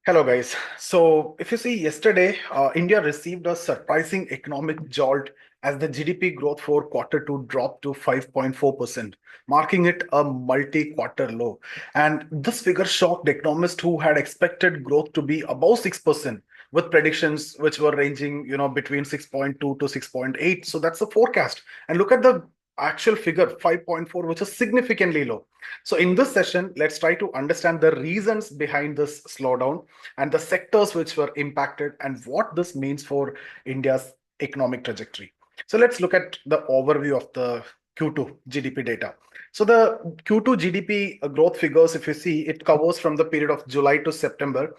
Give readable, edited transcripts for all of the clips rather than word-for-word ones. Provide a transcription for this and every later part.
Hello, guys. So, if you see yesterday, India received a surprising economic jolt as the GDP growth for quarter two dropped to 5.4%, marking it a multi-quarter low. And this figure shocked economists who had expected growth to be above 6%, with predictions which were ranging, between 6.2 to 6.8. So that's the forecast. And look at the actual figure, 5.4, which is significantly low. So in this session, let's try to understand the reasons behind this slowdown and the sectors which were impacted and what this means for India's economic trajectory. So let's look at the overview of the Q2 GDP data. So the Q2 GDP growth figures, if you see, it covers from the period of July to September,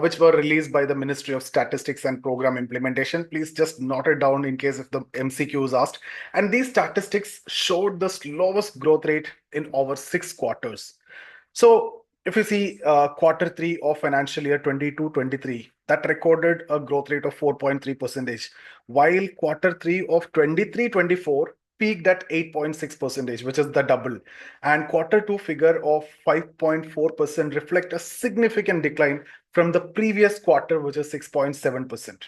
which were released by the Ministry of Statistics and Program Implementation. Please just note it down in case if the MCQ is asked. And these statistics showed the slowest growth rate in over 6 quarters. So if you see quarter three of financial year 22-23, that recorded a growth rate of 4.3%, while quarter three of 23-24 peaked at 8.6%, which is the double. And quarter two figure of 5.4% reflect a significant decline from the previous quarter, which is 6.7%.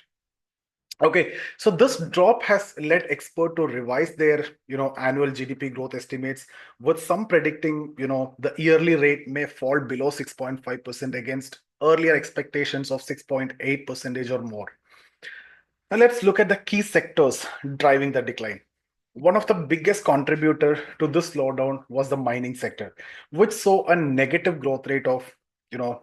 Okay, so this drop has led experts to revise their, annual GDP growth estimates, with some predicting, the yearly rate may fall below 6.5% against earlier expectations of 6.8% or more. Now let's look at the key sectors driving the decline. One of the biggest contributor to this slowdown was the mining sector, which saw a negative growth rate of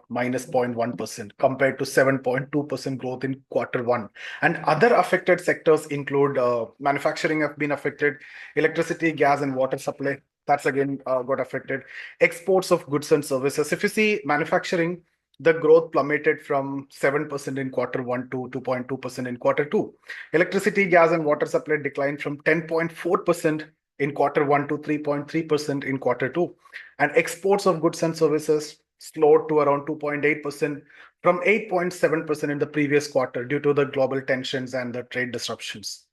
minus 0.1% compared to 7.2% growth in quarter one. And other affected sectors include manufacturing have been affected, electricity, gas, and water supply. That's again got affected. Exports of goods and services. If you see manufacturing, the growth plummeted from 7% in quarter one to 2.2% in quarter two. Electricity, gas, and water supply declined from 10.4% in quarter one to 3.3% in quarter two. And exports of goods and services slowed to around 2.8% from 8.7% in the previous quarter due to the global tensions and the trade disruptions.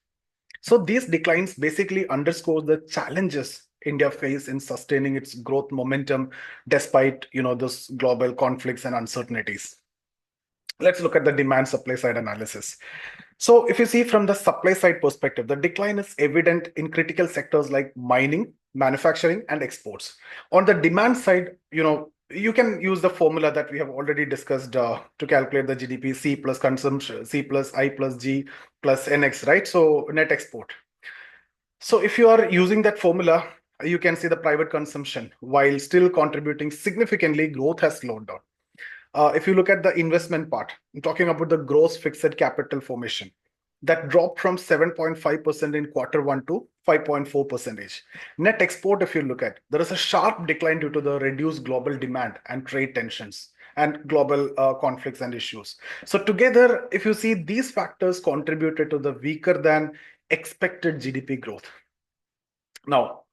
So these declines basically underscore the challenges India face in sustaining its growth momentum despite this global conflicts and uncertainties. Let's look at the demand supply side analysis. So if you see from the supply side perspective, the decline is evident in critical sectors like mining, manufacturing, and exports. On the demand side, you can use the formula that we have already discussed to calculate the GDP: C plus consumption, C plus I plus G plus NX, right? So net export. So if you are using that formula, you can see the private consumption, while still contributing significantly, growth has slowed down. If you look at the investment part, I'm talking about the gross fixed capital formation, that dropped from 7.5% in quarter one to 5.4%. Net export, if you look at, there is a sharp decline due to the reduced global demand and trade tensions and global conflicts and issues. So together, if you see, these factors contributed to the weaker than expected GDP growth. Now,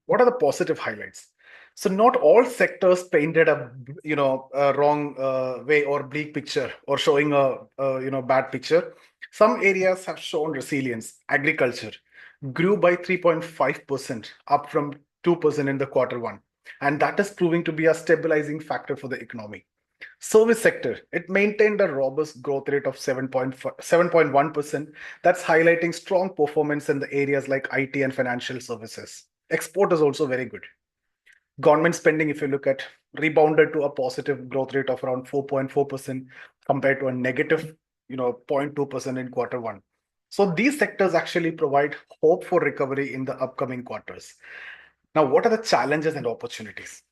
what are the positive highlights? So not all sectors painted a wrong way or bleak picture or showing a bad picture. Some areas have shown resilience. Agriculture grew by 3.5%, up from 2% in the quarter one, and that is proving to be a stabilizing factor for the economy. Service sector, it maintained a robust growth rate of 7.1%. That's highlighting strong performance in the areas like IT and financial services. Export is also very good. Government spending, if you look at, rebounded to a positive growth rate of around 4.4% compared to a negative 0.2% in quarter one. So these sectors actually provide hope for recovery in the upcoming quarters. Now, what are the challenges and opportunities?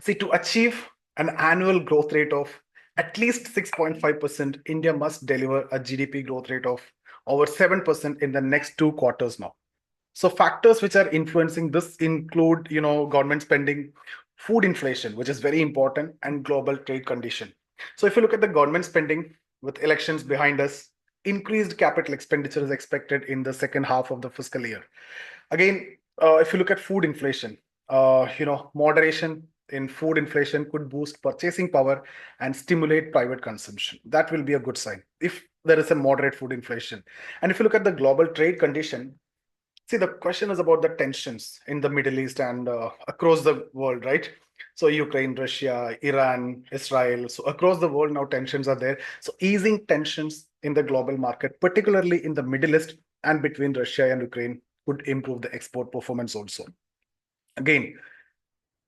See, to achieve an annual growth rate of at least 6.5%, India must deliver a GDP growth rate of over 7% in the next 2 quarters now. So factors which are influencing this include, government spending, food inflation, which is very important, and global trade condition. So if you look at the government spending, with elections behind us, increased capital expenditure is expected in the second half of the fiscal year. Again, if you look at food inflation, moderation in food inflation could boost purchasing power and stimulate private consumption. That will be a good sign if there is a moderate food inflation. And if you look at the global trade condition, see, the question is about the tensions in the Middle East and across the world, right? So Ukraine, Russia, Iran, Israel. So across the world now tensions are there. So easing tensions in the global market, particularly in the Middle East and between Russia and Ukraine, could improve the export performance also. Again,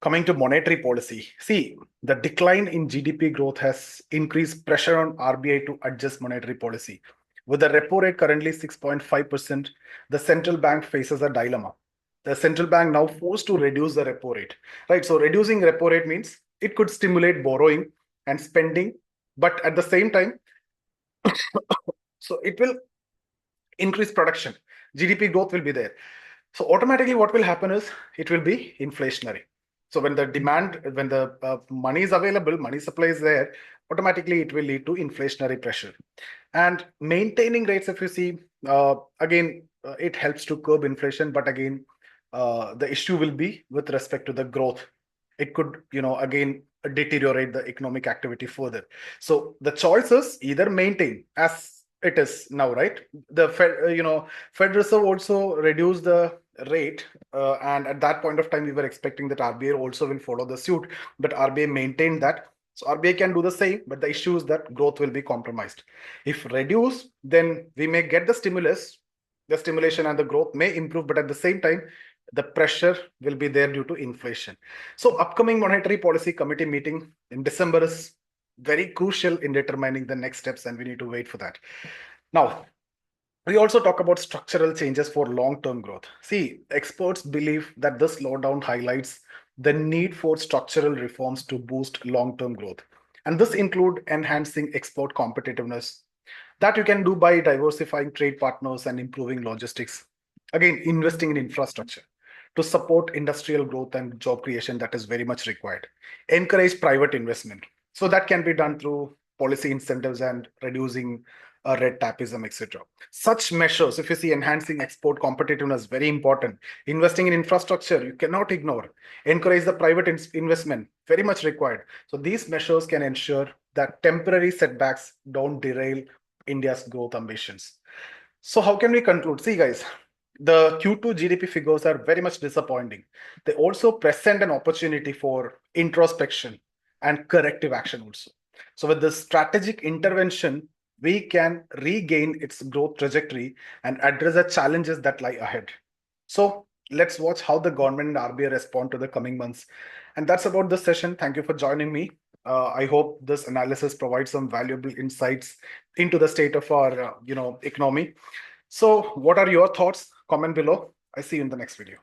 coming to monetary policy, see, the decline in GDP growth has increased pressure on RBI to adjust monetary policy. With the repo rate currently 6.5%, the central bank faces a dilemma. The central bank now forced to reduce the repo rate, right? So reducing repo rate means it could stimulate borrowing and spending, but at the same time, so it will increase production. GDP growth will be there. So automatically, what will happen is it will be inflationary. So when the demand, when the money is available, money supply is there, automatically it will lead to inflationary pressure. And maintaining rates, if you see, again, it helps to curb inflation, but again, the issue will be with respect to the growth. It could, again, deteriorate the economic activity further. So the choice is either maintain as it is now, right? The Fed Reserve also reduced the rate, and at that point of time, we were expecting that RBI also will follow the suit, but RBI maintained that. So RBI can do the same, but the issue is that growth will be compromised. If reduced, then we may get the stimulus, the stimulation and the growth may improve, but at the same time, the pressure will be there due to inflation. So upcoming monetary policy committee meeting in December is very crucial in determining the next steps, and we need to wait for that. Now, we also talk about structural changes for long-term growth. See, experts believe that this slowdown highlights the need for structural reforms to boost long-term growth. And this include enhancing export competitiveness that you can do by diversifying trade partners and improving logistics. Again, investing in infrastructure to support industrial growth and job creation that is very much required. Encourage private investment. So that can be done through policy incentives and reducing red tapism, etc. Such measures, if you see enhancing export competitiveness, very important. Investing in infrastructure, you cannot ignore. Encourage the private investment, very much required. So these measures can ensure that temporary setbacks don't derail India's growth ambitions. So how can we conclude? See, guys, the Q2 GDP figures are very much disappointing. They also present an opportunity for introspection and corrective action also. So with this strategic intervention, we can regain its growth trajectory and address the challenges that lie ahead. So let's watch how the government and RBI respond to the coming months. And that's about this session. Thank you for joining me. I hope this analysis provides some valuable insights into the state of our, economy. So what are your thoughts? Comment below. I see you in the next video.